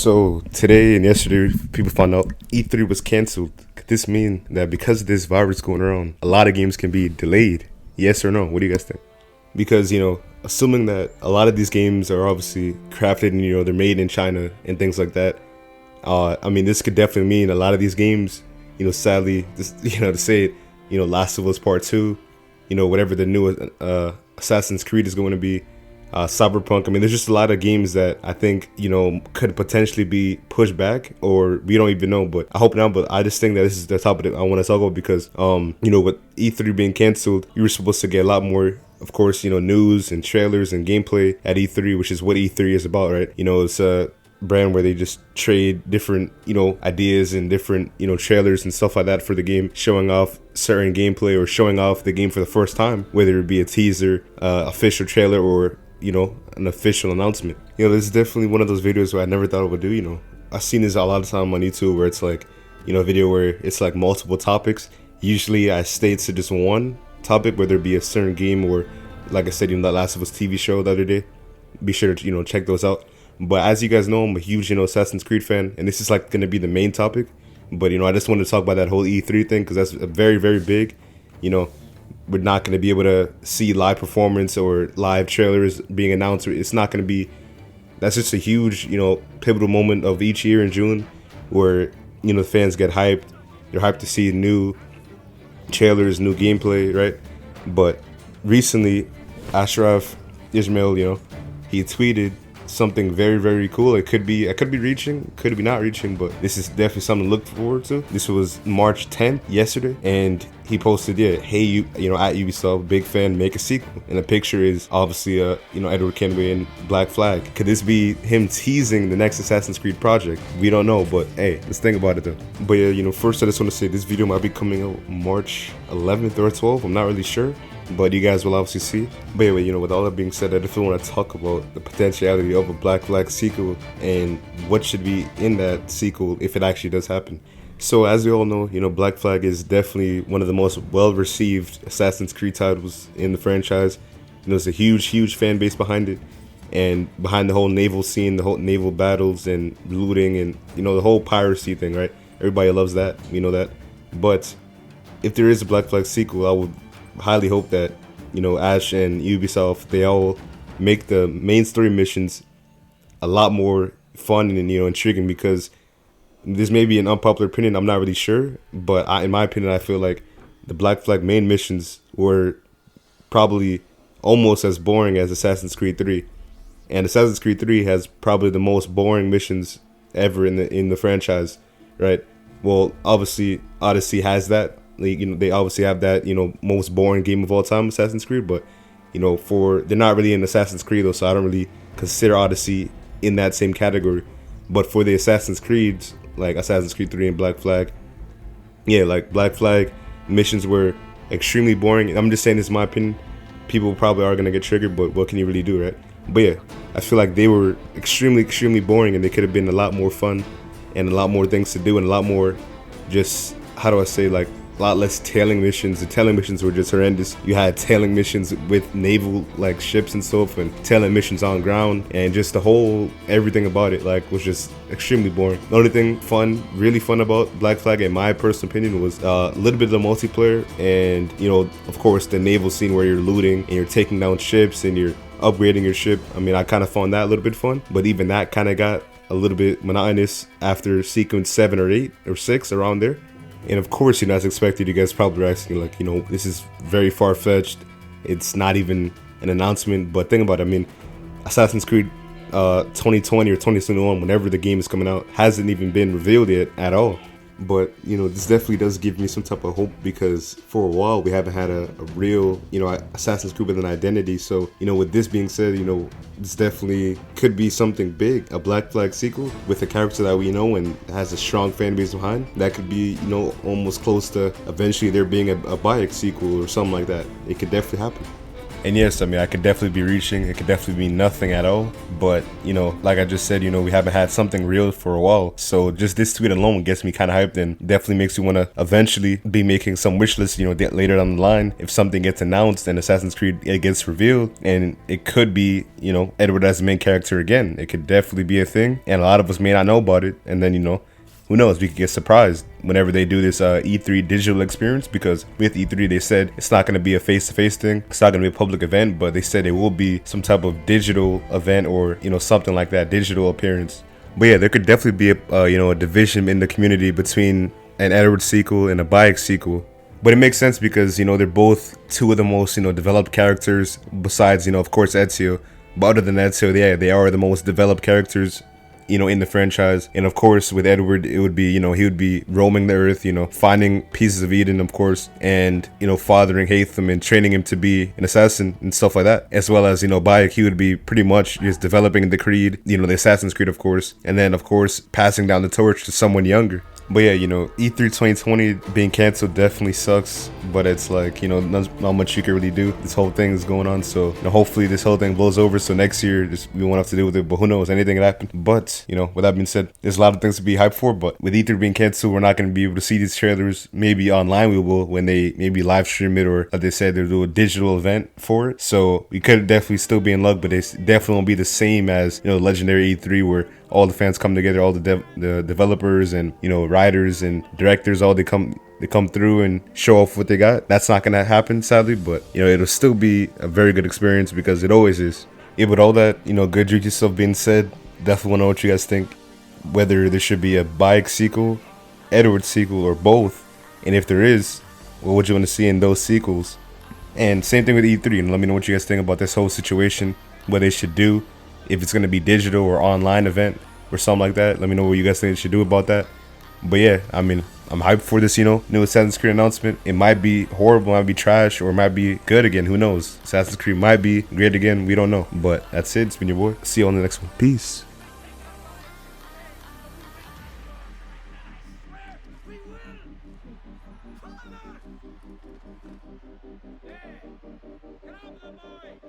So today and yesterday, people found out E3 was canceled. Could this mean that because of this virus going around, a lot of games can be delayed? Yes or no? What do you guys think? Because, assuming that a lot of these games are obviously crafted and, they're made in China and things like that, this could definitely mean a lot of these games, sadly, just, to say it, Last of Us Part 2, whatever the new Assassin's Creed is going to be, Cyberpunk. There's just a lot of games that I think, could potentially be pushed back, or we don't even know, but I hope not. But I just think that this is the topic that I want to talk about because, with E3 being canceled, you were supposed to get a lot more, of course, news and trailers and gameplay at E3, which is what E3 is about, right? It's a brand where they just trade different, ideas and different, trailers and stuff like that for the game, showing off certain gameplay or showing off the game for the first time, whether it be a teaser, official trailer, or an official announcement. This is definitely one of those videos where I never thought I would do. I've seen this a lot of time on YouTube where it's like, a video where it's like multiple topics. Usually I stay to just one topic, whether it be a certain game or, like I said, the Last of Us TV show the other day. Be sure to, check those out. But as you guys know, I'm a huge, Assassin's Creed fan, and this is like going to be the main topic. But, I just wanted to talk about that whole E3 thing because that's very, very big. We're not going to be able to see live performance or live trailers being announced. It's not going to be, that's just a huge, pivotal moment of each year in June where, the fans get hyped. They're hyped to see new trailers, new gameplay, right? But recently, Ashraf Ismail, he tweeted something very, very cool. I could be reaching, could be not reaching, but this is definitely something to look forward to. This was March 10th, yesterday, and he posted, hey, at Ubisoft, big fan, make a sequel. And the picture is obviously, Edward Kenway and Black Flag. Could this be him teasing the next Assassin's Creed project? We don't know, but hey, let's think about it though. But first I just want to say this video might be coming out March 11th or 12th. I'm not really sure, but you guys will obviously see. But anyway, with all that being said, I definitely want to talk about the potentiality of a Black Flag sequel and what should be in that sequel if it actually does happen. So as we all know, Black Flag is definitely one of the most well-received Assassin's Creed titles in the franchise. There's a huge, huge fan base behind it, and behind the whole naval scene, the whole naval battles and looting and, the whole piracy thing, right? Everybody loves that, we know that. But if there is a Black Flag sequel, I would highly hope that, Ash and Ubisoft, they all make the main story missions a lot more fun and, intriguing, because this may be an unpopular opinion, I'm not really sure, but in my opinion, I feel like the Black Flag main missions were probably almost as boring as Assassin's Creed 3. And Assassin's Creed 3 has probably the most boring missions ever in the franchise, right? Well, obviously, Odyssey has that. They obviously have that, most boring game of all time, Assassin's Creed, but, they're not really in Assassin's Creed though, so I don't really consider Odyssey in that same category. But for the Assassin's Creeds, like Assassin's Creed 3 and Black Flag, like Black Flag missions were extremely boring. I'm just saying this is my opinion. People probably are going to get triggered, but what can you really do, right? But yeah, I feel like they were extremely, extremely boring, and they could have been a lot more fun and a lot more things to do and a lot more just, how do I say, like, a lot less tailing missions. The tailing missions were just horrendous. You had tailing missions with naval like ships and stuff, and tailing missions on ground, and just the whole everything about it was just extremely boring. The only thing really fun about Black Flag, in my personal opinion, was a little bit of the multiplayer, and of course the naval scene where you're looting and you're taking down ships and you're upgrading your ship. I kind of found that a little bit fun, but even that kind of got a little bit monotonous after sequence 7 or 8 or 6, around there. And of course, as expected, you guys probably are asking, this is very far-fetched. It's not even an announcement. But think about it. Assassin's Creed 2020 or 2021, whenever the game is coming out, hasn't even been revealed yet at all. But, this definitely does give me some type of hope, because for a while we haven't had a real, Assassin's Creed with an identity. So, with this being said, this definitely could be something big, a Black Flag sequel with a character that we know and has a strong fan base behind. That could be, almost close to eventually there being a Bayek sequel or something like that. It could definitely happen. And yes, I mean, I could definitely be reaching. It could definitely be nothing at all. But, like I just said, we haven't had something real for a while. So just this tweet alone gets me kind of hyped and definitely makes me want to eventually be making some wish lists, later down the line. If something gets announced and Assassin's Creed it gets revealed, and it could be, Edward as the main character again. It could definitely be a thing. And a lot of us may not know about it. And then, who knows, we could get surprised whenever they do this E3 digital experience, because with E3 they said it's not going to be a face-to-face thing, it's not going to be a public event, but they said it will be some type of digital event or something like that, digital appearance. But yeah, there could definitely be a division in the community between an Edward sequel and a Bayek sequel. But it makes sense because they're both two of the most developed characters besides of course Ezio. But other than Ezio, yeah, they are the most developed characters in the franchise. And of course with Edward, it would be he would be roaming the earth, finding pieces of Eden, of course, and fathering Haytham and training him to be an assassin and stuff like that. As well as Bayek, he would be pretty much just developing the creed, the Assassin's Creed, of course, and then of course passing down the torch to someone younger. But yeah, E3 2020 being canceled definitely sucks, but it's like, not much you can really do. This whole thing is going on, so hopefully this whole thing blows over, so next year we won't have to deal with it, but who knows, anything can happen. But, with that being said, there's a lot of things to be hyped for, but with E3 being canceled, we're not going to be able to see these trailers. Maybe online we will when they maybe live stream it, or like they said, they'll do a digital event for it. So we could definitely still be in luck, but it definitely won't be the same as, legendary E3 where all the fans come together, all the developers and writers and directors, all they come through and show off what they got. That's not gonna happen, sadly, but it'll still be a very good experience because it always is. Yeah, with all that good juicy stuff being said, definitely want to know what you guys think. Whether there should be a Bayek sequel, Edward sequel, or both, and if there is, what would you want to see in those sequels? And same thing with E3. Let me know what you guys think about this whole situation. What they should do. If it's going to be digital or online event or something like that, let me know what you guys think they should do about that. But yeah, I mean, I'm hyped for this, new Assassin's Creed announcement. It might be horrible, it might be trash, or it might be good again. Who knows? Assassin's Creed might be great again. We don't know. But that's it. It's been your boy. See you on the next one. Peace. Hey, get out of the way!